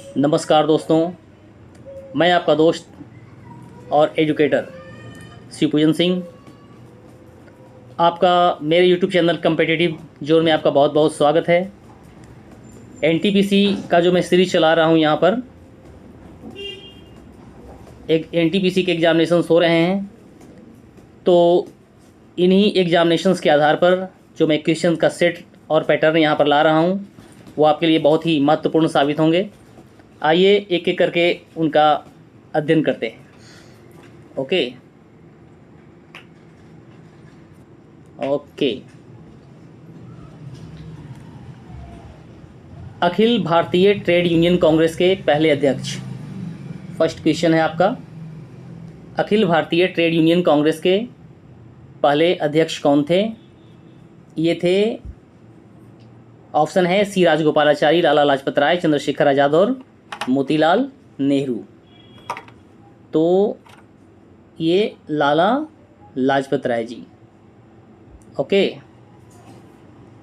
नमस्कार दोस्तों, मैं आपका दोस्त और एजुकेटर शिवपूजन सिंह। आपका मेरे यूट्यूब चैनल कम्पिटिटिव जोन में आपका बहुत बहुत स्वागत है। एनटीपीसी का जो मैं सीरीज चला रहा हूँ, यहाँ पर एक एनटीपीसी के एग्ज़ामिनेशंस हो रहे हैं, तो इन्हीं एग्ज़ामिनेशंस के आधार पर जो मैं क्वेश्चन का सेट और पैटर्न यहाँ पर ला रहा हूँ, वो आपके लिए बहुत ही महत्वपूर्ण साबित होंगे। आइए एक एक करके उनका अध्ययन करते हैं। Okay. Akhil Bharatiya trade union Congress के पहले अध्यक्ष। फर्स्ट क्वेश्चन है आपका, अखिल भारतीय ट्रेड यूनियन कांग्रेस के पहले अध्यक्ष कौन थे? ये थे, ऑप्शन है सी राजगोपालाचारी, लाला लाजपत राय, चंद्रशेखर आज़ाद और मोतीलाल नेहरू। तो ये Lala Lajpat Rai ji. Okay.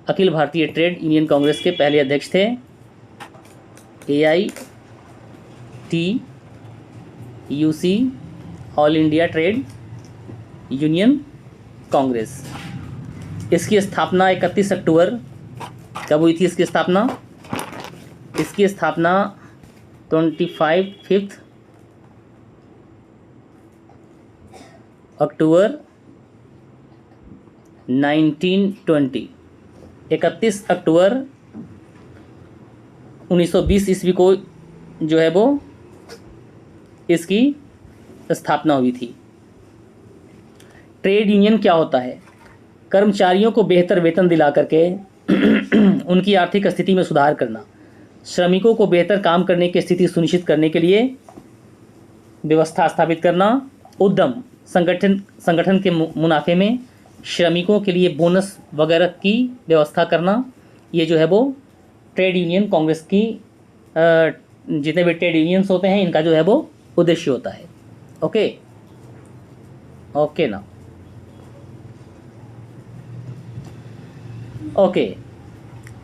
Akhil Bharatiya trade union Congress के पहले अध्यक्ष थे। AITUC, all India trade union Congress. इसकी स्थापना 31 अक्टूबर कब हुई थी? इसकी स्थापना 25 अक्टूबर 1920। 31 अक्टूबर 1920 ईस्वी को जो है वो इसकी स्थापना हुई थी। ट्रेड यूनियन क्या होता है? कर्मचारियों को बेहतर वेतन दिला करके उनकी आर्थिक स्थिति में सुधार करना, श्रमिकों को बेहतर काम करने की स्थिति सुनिश्चित करने के लिए व्यवस्था स्थापित करना, उद्यम संगठन के मुनाफे में श्रमिकों के लिए बोनस वगैरह की व्यवस्था करना, ये जो है वो ट्रेड यूनियन कांग्रेस की जितने भी ट्रेड यूनियंस होते हैं, इनका जो है वो उद्देश्य होता है। ओके ना। ओके।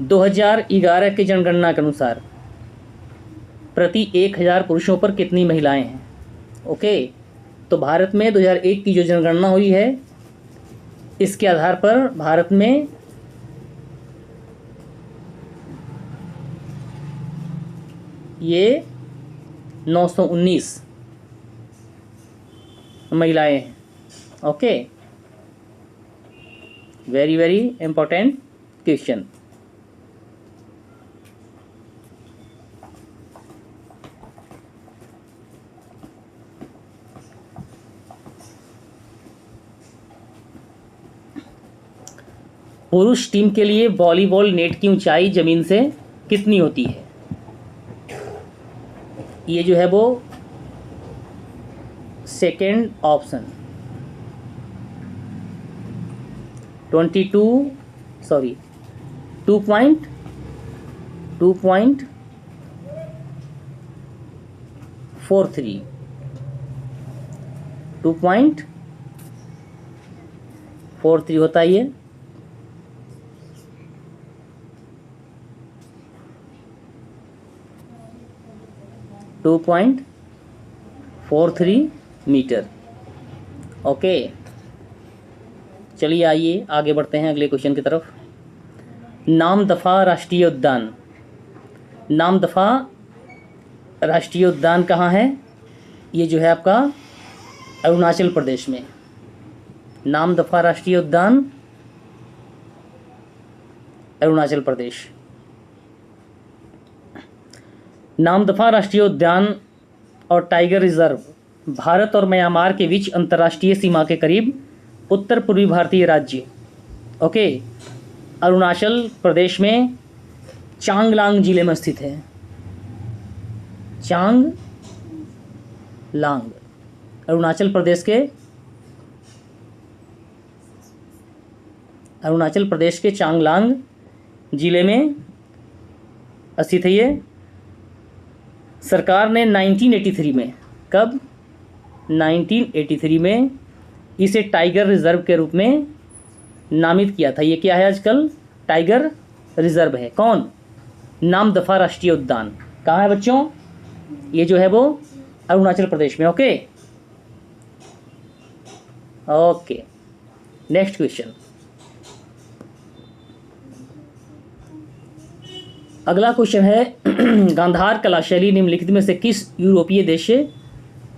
2011 की जनगणना के अनुसार प्रति 1000 पुरुषों पर कितनी महिलाएं हैं? ओके। तो भारत में 2001 की जो जनगणना हुई है, इसके आधार पर भारत में ये 919 महिलाएं हैं। Okay, very very important question. पुरुष टीम के लिए वॉलीबॉल नेट की ऊंचाई जमीन से कितनी होती है? ये जो है वो सेकेंड ऑप्शन 2.43 2.43 होता है ये। To 2.43 metre. ओके, चलिए आइए आगे बढ़ते हैं अगले क्वेश्चन की तरफ। नामदफा राष्ट्रीय उद्यान। नामदफा राष्ट्रीय उद्यान कहाँ है? ये जो है आपका अरुणाचल प्रदेश में। नामदफा राष्ट्रीय उद्यान अरुणाचल प्रदेश। नामदफा राष्ट्रीय उद्यान और टाइगर रिजर्व भारत और म्यांमार के बीच अंतर्राष्ट्रीय सीमा के करीब उत्तर पूर्वी भारतीय राज्य ओके अरुणाचल प्रदेश में चांगलांग जिले में स्थित है। चांगलांग अरुणाचल प्रदेश के चांगलांग जिले में स्थित है ये। सरकार ने 1983 में, कब? 1983 में इसे टाइगर रिजर्व के रूप में नामित किया था। ये क्या है आजकल? टाइगर रिजर्व है। कौन? नामदफा राष्ट्रीय उद्यान। कहाँ है बच्चों? ये जो है वो अरुणाचल प्रदेश में। Okay okay, next question. अगला क्वेश्चन है गांधार कला शैली निम्नलिखित में से किस यूरोपीय देश से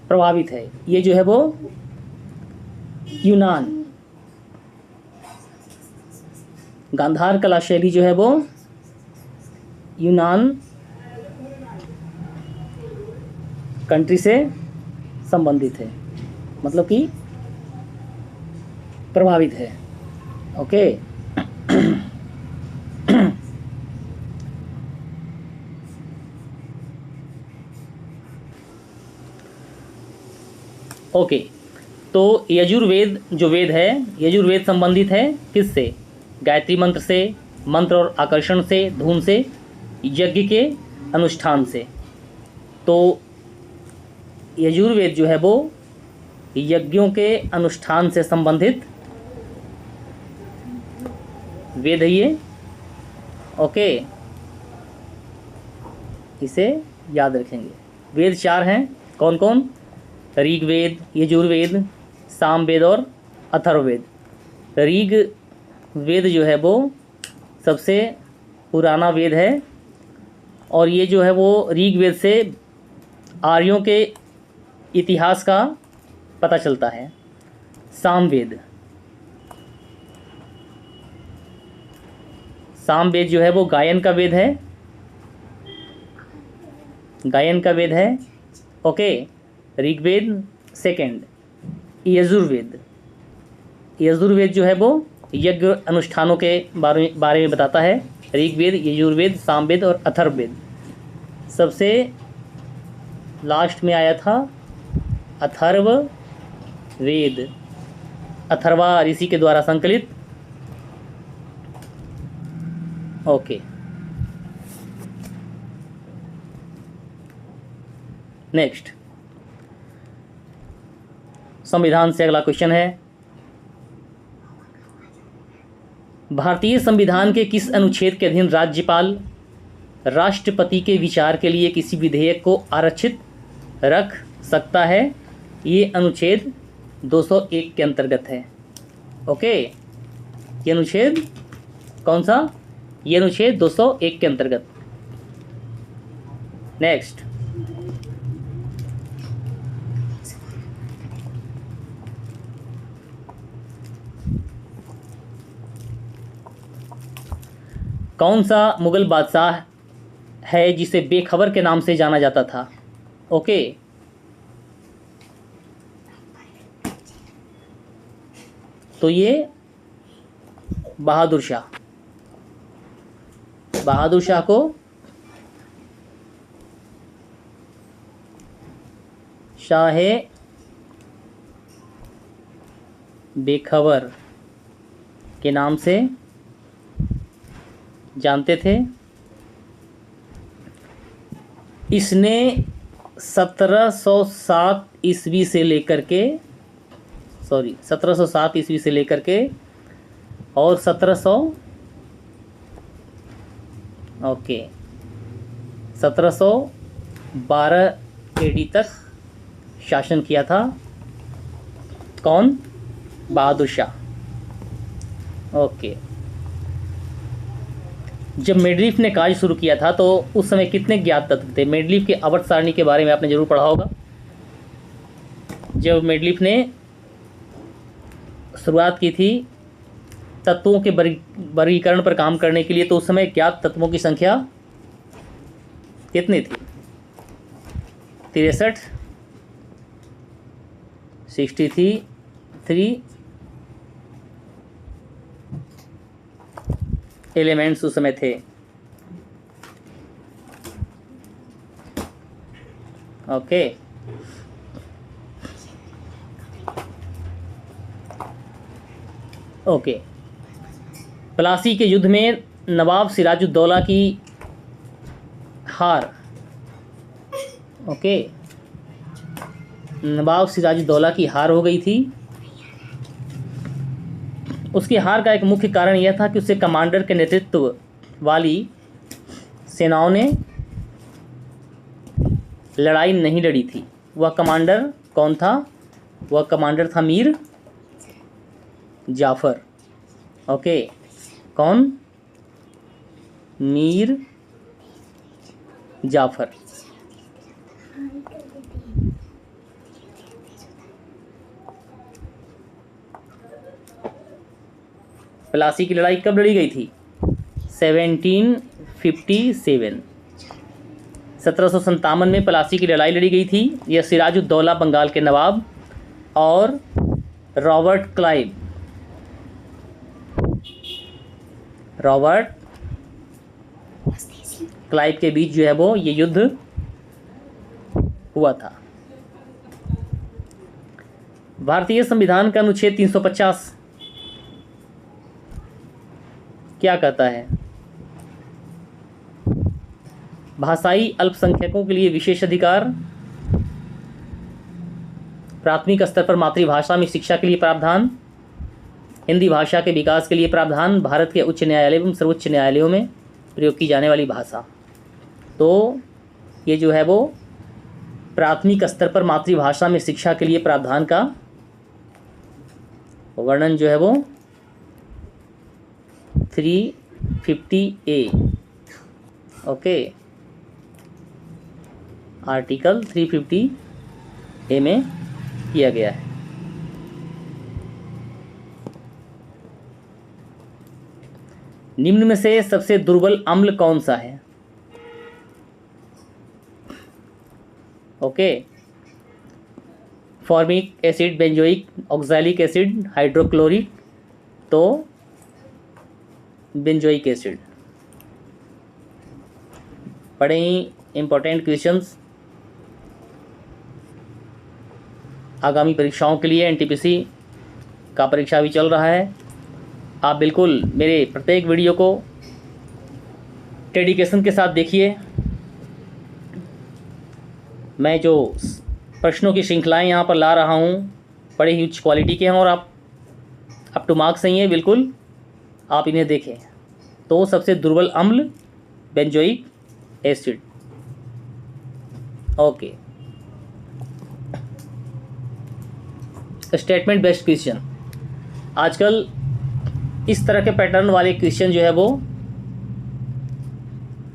प्रभावित है? ये जो है वो यूनान। गांधार कला शैली जो है वो यूनान कंट्री से संबंधित है, मतलब कि प्रभावित है। ओके ओके, तो यजुर्वेद जो वेद है, यजुर्वेद संबंधित है किससे? गायत्री मंत्र से, मंत्र और आकर्षण से, धूम से, यज्ञ के अनुष्ठान से। तो यजुर्वेद जो है वो यज्ञों के अनुष्ठान से संबंधित वेद है ये। ओके, इसे याद रखेंगे। वेद 4 हैं, कौन कौन? ऋग्वेद, यजुर्वेद, सामवेद और अथर्ववेद। ऋग वेद जो है वो सबसे पुराना वेद है, और ये जो है वो ऋग्वेद से आर्यों के इतिहास का पता चलता है। सामवेद, सामवेद जो है वो गायन का वेद है, गायन का वेद है। Okay, Rigveda second. यजुर्वेद, यजुर्वेद जो है वो यज्ञ अनुष्ठानों के बारे में बताता है। ऋग्वेद, यजुर्वेद, सामवेद और अथर्ववेद। सबसे लास्ट में आया था अथर्ववेद, अथर्वा ऋषि के द्वारा संकलित। ओके, नेक्स्ट संविधान से अगला क्वेश्चन है। भारतीय संविधान के किस अनुच्छेद के अधीन राज्यपाल राष्ट्रपति के विचार के लिए किसी विधेयक को आरक्षित रख सकता है? ये अनुच्छेद 201 के अंतर्गत है। ओके, ये अनुच्छेद कौन सा? ये अनुच्छेद 201 के अंतर्गत। नेक्स्ट, कौन सा मुगल बादशाह है जिसे बेखबर के नाम से जाना जाता था? ओके, तो ये बहादुर शाह। बहादुर शाह को शाहे बेखबर के नाम से जानते थे। इसने 1707 ईस्वी से लेकर के 1707 ईस्वी से लेकर के और 1712 AD तक शासन किया था। कौन? बहादुर शाह। ओके, जब मेडलीफ ने कार्य शुरू किया था तो उस समय कितने ज्ञात तत्व थे? मेडलीफ के आवर्त सारणी के बारे में आपने जरूर पढ़ा होगा। जब मेडलीफ ने शुरुआत की थी तत्वों के वर्गीकरण पर काम करने के लिए, तो उस समय ज्ञात तत्वों की संख्या कितनी थी? 63, 63 एलिमेंट्स उस समय थे। ओके, ओके, प्लासी के युद्ध में नवाब सिराजुद्दौला की हार। ओके, नवाब सिराजुद्दौला की हार हो गई थी। उसकी हार का एक मुख्य कारण यह था कि उसे कमांडर के नेतृत्व वाली सेनाओं ने लड़ाई नहीं लड़ी थी, वह कमांडर कौन था? वह कमांडर था मीर जाफ़र। ओके, कौन? मीर जाफ़र। प्लासी की लड़ाई कब लड़ी गई थी? 1757। 1757 में प्लासी की लड़ाई लड़ी गई थी। यह सिराजुद्दौला बंगाल के नवाब और रॉबर्ट क्लाइव के बीच जो है वो ये युद्ध हुआ था। भारतीय संविधान का अनुच्छेद 350 क्या कहता है? भाषाई अल्पसंख्यकों के लिए विशेष अधिकार, प्राथमिक स्तर पर मातृभाषा में शिक्षा के लिए प्रावधान, हिंदी भाषा के विकास के लिए प्रावधान, भारत के उच्च न्यायालय एवं सर्वोच्च न्यायालयों में प्रयोग की जाने वाली भाषा। तो ये जो है वो प्राथमिक स्तर पर मातृभाषा में शिक्षा के लिए प्रावधान का वर्णन जो है वो 350A, ओके, आर्टिकल 350A में किया गया है। निम्न में से सबसे दुर्बल अम्ल कौन सा है? Okay, formic acid, benzoic, oxalic acid, hydrochloric. तो बेंजोइक एसिड। बड़े ही इम्पोर्टेंट क्वेश्चंस आगामी परीक्षाओं के लिए। एनटीपीसी का परीक्षा भी चल रहा है। आप बिल्कुल मेरे प्रत्येक वीडियो को डेडिकेशन के साथ देखिए। मैं जो प्रश्नों की श्रृंखलाएं यहाँ पर ला रहा हूँ बड़े ही उच्च क्वालिटी के हैं और आप अप टू मार्क्स नहीं है, बिल्कुल आप इन्हें देखें। तो सबसे दुर्बल अम्ल benzoic acid. Okay, statement based question. आजकल इस तरह के पैटर्न वाले क्वेश्चन जो है वो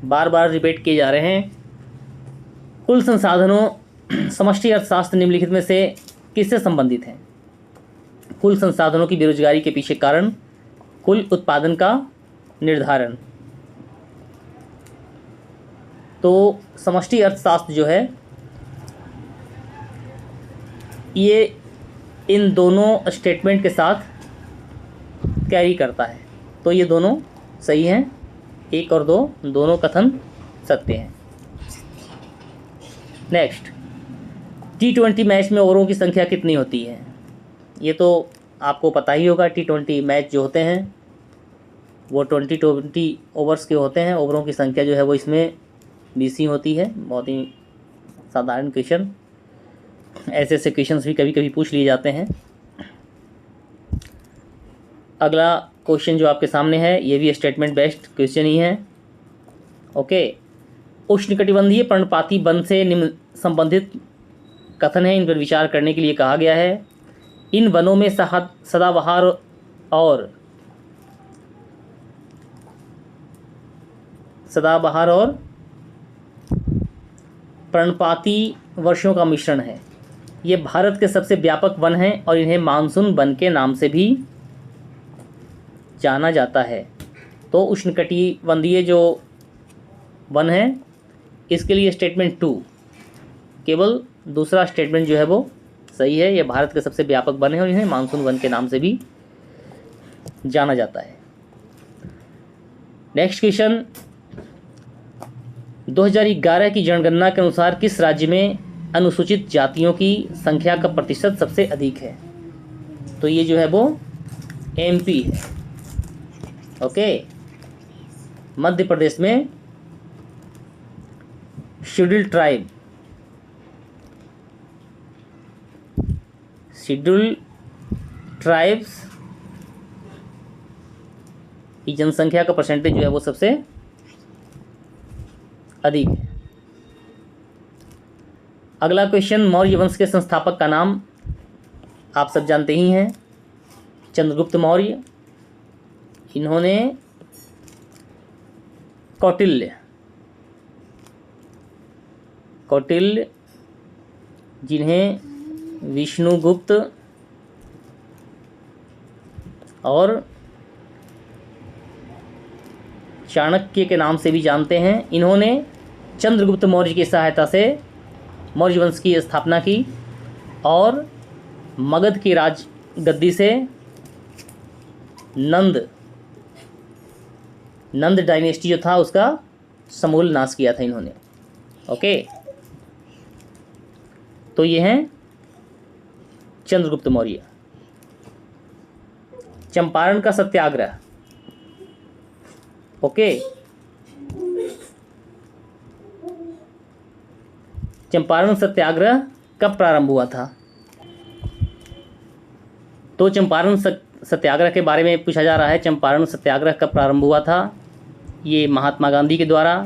बार बार रिपीट किए जा रहे हैं। कुल संसाधनों समष्टि अर्थशास्त्र निम्नलिखित में से किससे संबंधित है? कुल संसाधनों की बेरोजगारी के पीछे कारण, कुल उत्पादन का निर्धारण। तो समष्टि अर्थशास्त्र जो है ये इन दोनों स्टेटमेंट के साथ कैरी करता है। तो ये दोनों सही हैं, 1 और 2 दोनों कथन सत्य हैं। नेक्स्ट, T20 मैच में ओवरों की संख्या कितनी होती है? ये तो आपको पता ही होगा। T20 मैच जो होते हैं वो 20 ओवर्स के होते हैं। ओवरों की संख्या जो है वो इसमें 20 ही होती है। बहुत ही साधारण क्वेश्चन, ऐसे ऐसे क्वेश्चंस भी कभी कभी पूछ लिए जाते हैं। अगला क्वेश्चन जो आपके सामने है ये भी स्टेटमेंट बेस्ड क्वेश्चन ही है। ओके, उष्णकटिबंधीय पर्णपाती वन से निम्न संबंधित कथन है, इन पर विचार करने के लिए कहा गया है। इन वनों में सदाबहार और पर्णपाती वर्षों का मिश्रण है। ये भारत के सबसे व्यापक वन हैं और इन्हें मानसून वन के नाम से भी जाना जाता है। तो उष्णकटिबंधीय जो वन है इसके लिए स्टेटमेंट 2, केवल दूसरा स्टेटमेंट जो है वो सही है। ये भारत के सबसे व्यापक वन है और इन्हें मानसून वन के नाम से भी जाना जाता है। नेक्स्ट क्वेश्चन, 2011 की जनगणना के अनुसार किस राज्य में अनुसूचित जातियों की संख्या का प्रतिशत सबसे अधिक है? तो ये जो है वो MP है। ओके, मध्य प्रदेश में शेड्यूल्ड ट्राइब्स की जनसंख्या का परसेंटेज जो है वो सबसे अधिक है। अगला क्वेश्चन, मौर्य वंश के संस्थापक का नाम आप सब जानते ही हैं, चंद्रगुप्त मौर्य। इन्होंने कौटिल्य जिन्हें विष्णुगुप्त और चाणक्य के नाम से भी जानते हैं, इन्होंने चंद्रगुप्त मौर्य की सहायता से मौर्य वंश की स्थापना की और मगध की राज गद्दी से नंद डायनेस्टी जो था उसका समूल नाश किया था इन्होंने। ओके, तो ये हैं चंद्रगुप्त मौर्य। चंपारण का सत्याग्रह, ओके, चंपारण सत्याग्रह कब प्रारंभ हुआ था? तो चंपारण सत्याग्रह के बारे में पूछा जा रहा है। चंपारण सत्याग्रह कब प्रारंभ हुआ था? ये महात्मा गांधी के द्वारा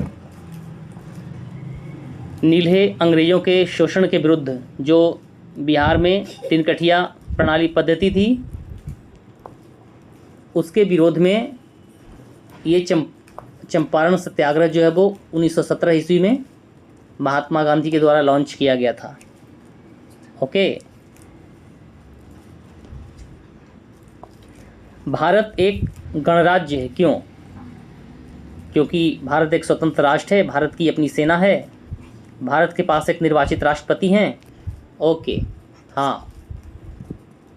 नील्हे अंग्रेज़ों के शोषण के विरुद्ध, जो बिहार में तिनकठिया प्रणाली पद्धति थी, उसके विरोध में ये चंपारण सत्याग्रह जो है वो 1917 ईस्वी में महात्मा गांधी के द्वारा लॉन्च किया गया था। ओके, भारत एक गणराज्य है, क्यों? क्योंकि भारत एक स्वतंत्र राष्ट्र है, भारत की अपनी सेना है, भारत के पास एक निर्वाचित राष्ट्रपति हैं। ओके, हाँ,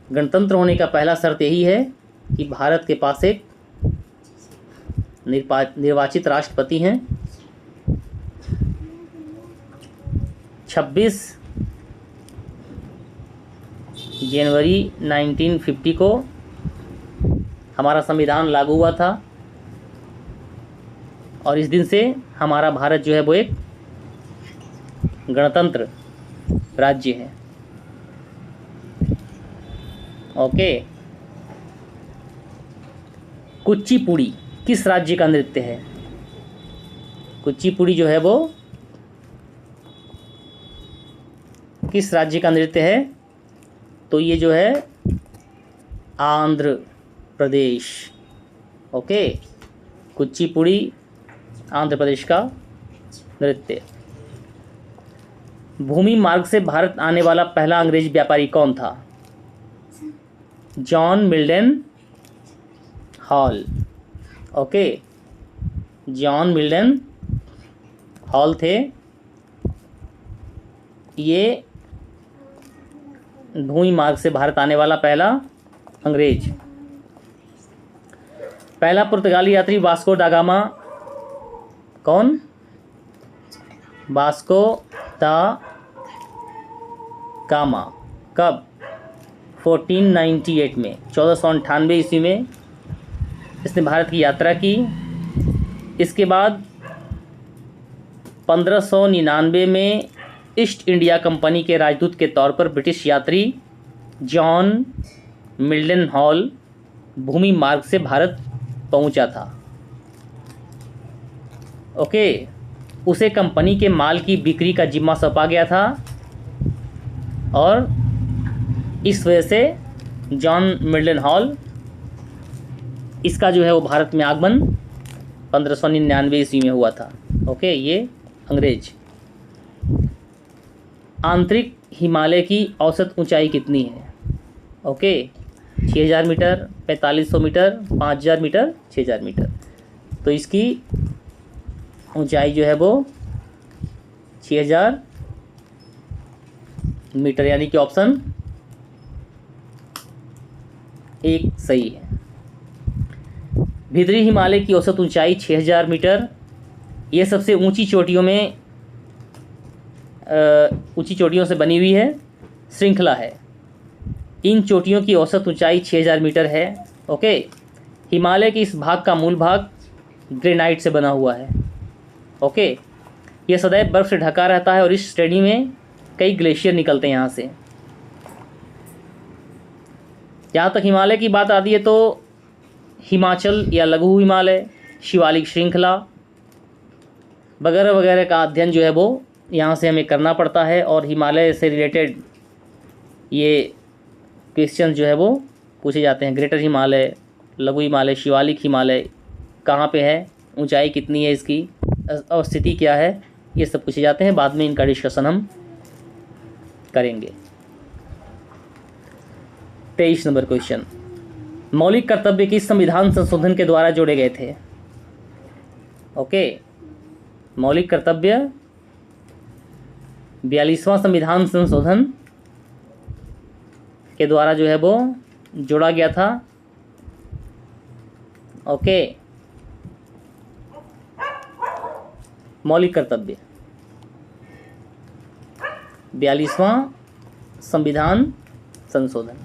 गणतंत्र होने का पहला शर्त यही है कि भारत के पास एक निर्वाचित राष्ट्रपति हैं। 26 जनवरी 1950 को हमारा संविधान लागू हुआ था और इस दिन से हमारा भारत जो है वो एक गणतंत्र राज्य है। ओके, कुचिपुड़ी किस राज्य का नृत्य है? कुचिपुड़ी जो है वो किस राज्य का नृत्य है? तो ये जो है आंध्र प्रदेश। ओके, कुचिपुड़ी आंध्र प्रदेश का नृत्य। भूमि मार्ग से भारत आने वाला पहला अंग्रेज व्यापारी कौन था? John Mildenhall. Okay, John Mildenhall थे। ये भूमि मार्ग से भारत आने वाला पहला अंग्रेज। पहला पुर्तगाली यात्री वास्को दा गामा कौन? वास्को दा गामा। कब? 1498 में, 1498 ईस्वी में इसने भारत की यात्रा की। इसके बाद 1599 में ईस्ट इंडिया कंपनी के राजदूत के तौर पर ब्रिटिश यात्री जॉन मिल्डन हॉल भूमि मार्ग से भारत पहुंचा था। ओके, उसे कंपनी के माल की बिक्री का जिम्मा सौंपा गया था और इस वजह से जॉन मिल्डन हॉल इसका जो है वो भारत में आगमन 1599 ईस्वी में हुआ था। ओके, ये अंग्रेज। आंतरिक हिमालय की औसत ऊंचाई कितनी है? Okay, 6000 metre, 4500 metre, 5000 metre, 6000 metre. तो इसकी ऊंचाई जो है वो 6000 मीटर, यानी कि ऑप्शन एक सही है। भीतरी हिमालय की औसत ऊंचाई 6000 मीटर। ये सबसे ऊंची चोटियों में ऊंची चोटियों से बनी हुई है श्रृंखला है। इन चोटियों की औसत ऊंचाई 6000 मीटर है। ओके, हिमालय के इस भाग का मूल भाग ग्रेनाइट से बना हुआ है। ओके, यह सदैव बर्फ़ से ढका रहता है और इस श्रेणी में कई ग्लेशियर निकलते हैं यहाँ से। जहाँ तक हिमालय की बात आती है तो हिमाचल या लघु हिमालय, शिवालिक श्रृंखला वगैरह वगैरह का अध्ययन जो है वो यहाँ से हमें करना पड़ता है, और हिमालय से रिलेटेड ये क्वेश्चन जो है वो पूछे जाते हैं। ग्रेटर हिमालय, लघु हिमालय, शिवालिक हिमालय कहाँ पे है, ऊंचाई कितनी है, इसकी अवस्थिति क्या है, ये सब पूछे जाते हैं। बाद में इनका डिस्कशन हम करेंगे। 23 नंबर क्वेश्चन, मौलिक कर्तव्य किस संविधान संशोधन के द्वारा जोड़े गए थे? ओके, मौलिक कर्तव्य 42वां संविधान संशोधन के द्वारा जो है वो जोड़ा गया था। ओके, मौलिक कर्तव्य 42वां संविधान संशोधन।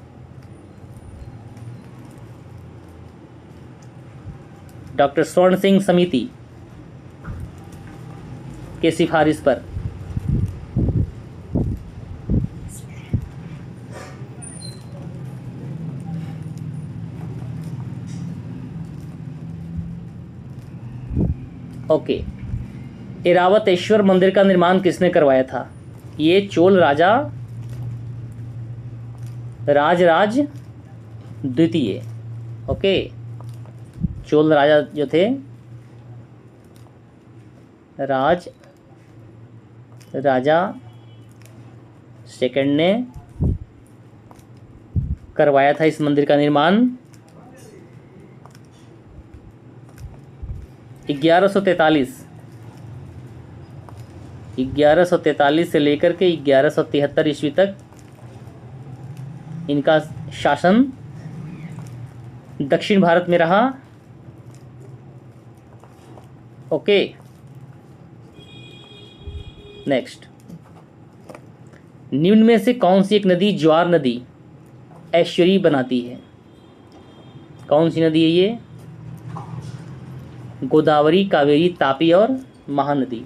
डॉक्टर स्वर्ण सिंह समिति के सिफारिश पर ओके, ऐरावतेश्वर मंदिर का निर्माण किसने करवाया था? ये चोल राजा राजराज द्वितीय। ओके, चोल राजा जो थे राजा सेकंड ने करवाया था इस मंदिर का निर्माण 1143 से लेकर के 1173 ईस्वी तक इनका शासन दक्षिण भारत में रहा। ओके, नेक्स्ट, निम्न में से कौन सी एक नदी ज्वार नदी एस्चुरी बनाती है? कौन सी नदी है ये? गोदावरी, कावेरी, तापी और महानदी।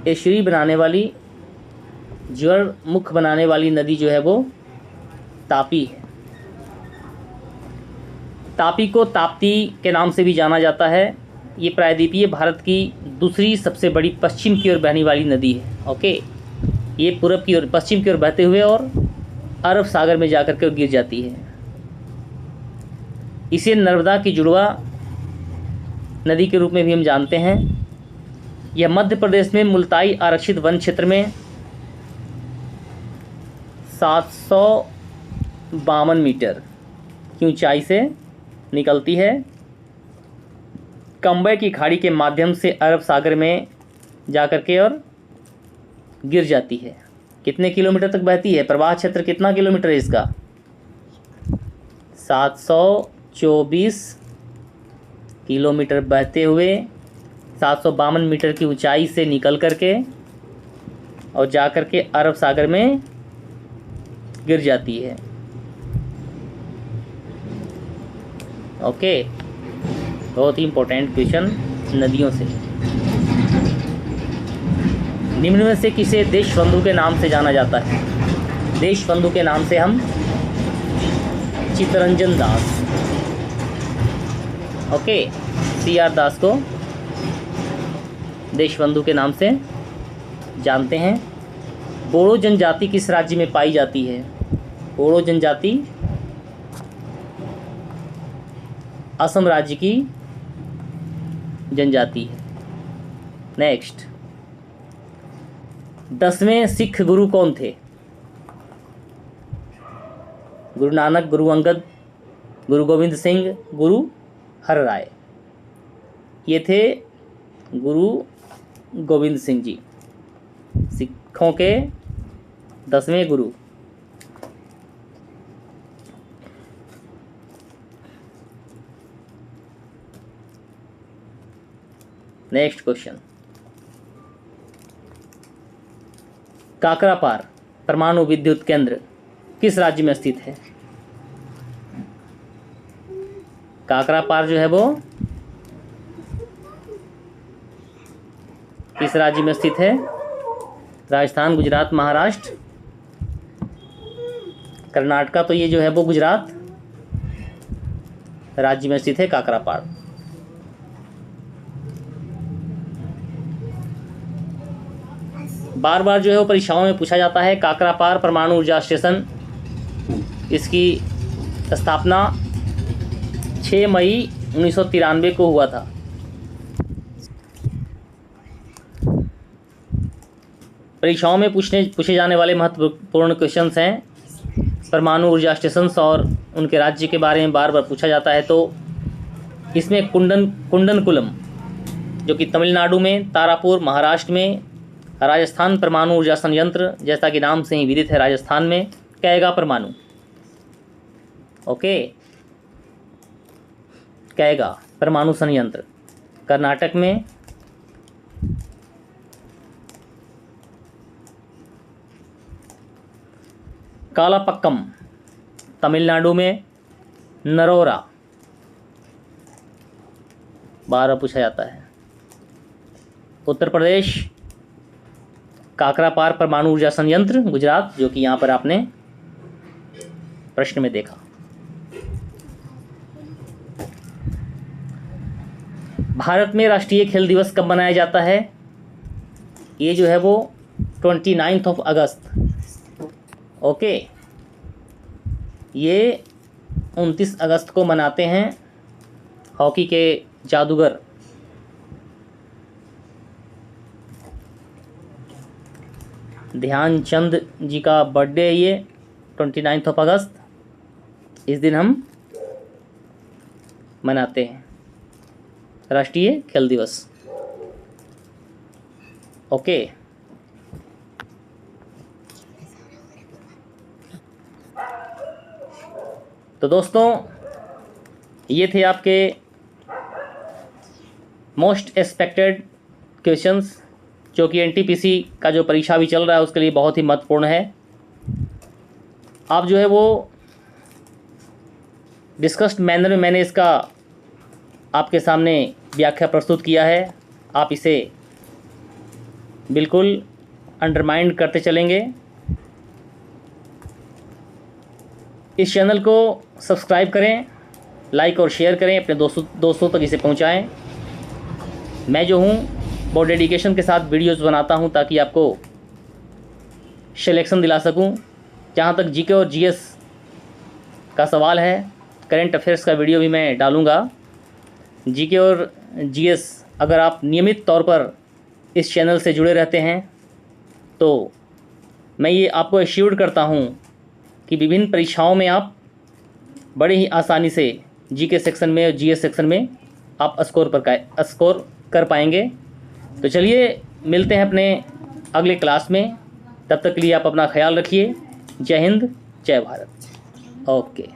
एस्चुरी बनाने वाली, ज्वार मुख बनाने वाली नदी जो है वो तापी है। तापी को ताप्ती के नाम से भी जाना जाता है। ये प्रायद्वीपीय भारत की दूसरी सबसे बड़ी पश्चिम की ओर बहने वाली नदी है। ओके, ये पूरब की ओर, पश्चिम की ओर बहते हुए और अरब सागर में जाकर के गिर जाती है। इसे नर्मदा की जुड़वा नदी के रूप में भी हम जानते हैं। यह मध्य प्रदेश में मुल्ताई आरक्षित वन क्षेत्र में 752 मीटर की ऊंचाई से निकलती है। कंबय की खाड़ी के माध्यम से अरब सागर में जाकर के और गिर जाती है। कितने किलोमीटर तक बहती है? प्रवाह क्षेत्र कितना किलोमीटर है इसका? 724 किलोमीटर बहते हुए 752 मीटर की ऊंचाई से निकल करके और जाकर के अरब सागर में गिर जाती है। ओके, बहुत ही इंपॉर्टेंट क्वेश्चन नदियों से। निम्न में से किसे देशबंधु के नाम से जाना जाता है? देशबंधु के नाम से हम चित्तरंजन दास, ओके, CR दास को देशबंधु के नाम से जानते हैं। बोडो जनजाति किस राज्य में पाई जाती है? बोडो जनजाति असम राज्य की जनजाति है। नेक्स्ट, 10वें सिख गुरु कौन थे? गुरु नानक, गुरु अंगद, गुरु गोविंद सिंह, गुरु हरराय। ये थे गुरु गोविंद सिंह जी, सिखों के 10वें गुरु। नेक्स्ट क्वेश्चन, काकरापार परमाणु विद्युत केंद्र किस राज्य में स्थित है? काकरापार जो है वो किस राज्य में स्थित है? राजस्थान, गुजरात, महाराष्ट्र, कर्नाटका। तो ये जो है वो गुजरात राज्य में स्थित है काकरापार। बार बार जो है वो परीक्षाओं में पूछा जाता है। काकरापार परमाणु ऊर्जा स्टेशन, इसकी स्थापना 6 मई 1993 को हुआ था। परीक्षाओं में पूछे जाने वाले महत्वपूर्ण क्वेश्चंस हैं परमाणु ऊर्जा स्टेशंस और उनके राज्य के बारे में बार बार पूछा जाता है। तो इसमें कुंडनकुलम जो कि तमिलनाडु में, तारापुर महाराष्ट्र में, राजस्थान परमाणु ऊर्जा संयंत्र जैसा कि नाम से ही विदित है राजस्थान में, कैगा परमाणु, ओके, कैगा परमाणु संयंत्र कर्नाटक में, कालापक्कम तमिलनाडु में, नरोरा बार पूछा जाता है। उत्तर प्रदेश काकरापार परमाणु ऊर्जा संयंत्र, गुजरात जो कि यहाँ पर आपने प्रश्न में देखा। भारत में राष्ट्रीय खेल दिवस कब मनाया जाता है? ये जो है वो 29 अगस्त, ओके, ये 29 अगस्त को मनाते हैं। हॉकी के जादूगर ध्यानचंद जी का बर्थडे है ये 29 अगस्त, इस दिन हम मनाते हैं राष्ट्रीय खेल दिवस, ओके। तो दोस्तों ये थे आपके मोस्ट एक्सपेक्टेड क्वेश्चंस जो कि एनटीपीसी का जो परीक्षा भी चल रहा है उसके लिए बहुत ही महत्वपूर्ण है। आप जो है वो डिस्कस्ड मैनर में मैंने इसका आपके सामने व्याख्या प्रस्तुत किया है। आप इसे बिल्कुल अंडरमाइन करते चलेंगे। इस चैनल को सब्सक्राइब करें, लाइक और शेयर करें, अपने दोस्तों तक इसे पहुंचाएं। मैं जो हूं वो डेडिकेशन के साथ वीडियोस बनाता हूं ताकि आपको सिलेक्शन दिला सकूं। जहां तक जीके और जीएस का सवाल है, करंट अफेयर्स का वीडियो भी मैं डालूंगा। जीके और जीएस अगर आप नियमित तौर पर इस चैनल से जुड़े रहते हैं तो मैं ये आपको एश्योर करता हूं कि विभिन्न परीक्षाओं में आप बड़े ही आसानी से जीके सेक्शन में और जीएस सेक्शन में आप स्कोर कर पाएंगे। तो चलिए मिलते हैं अपने अगले क्लास में। तब तक के लिए आप अपना ख्याल रखिए। जय हिंद, जय भारत, ओके।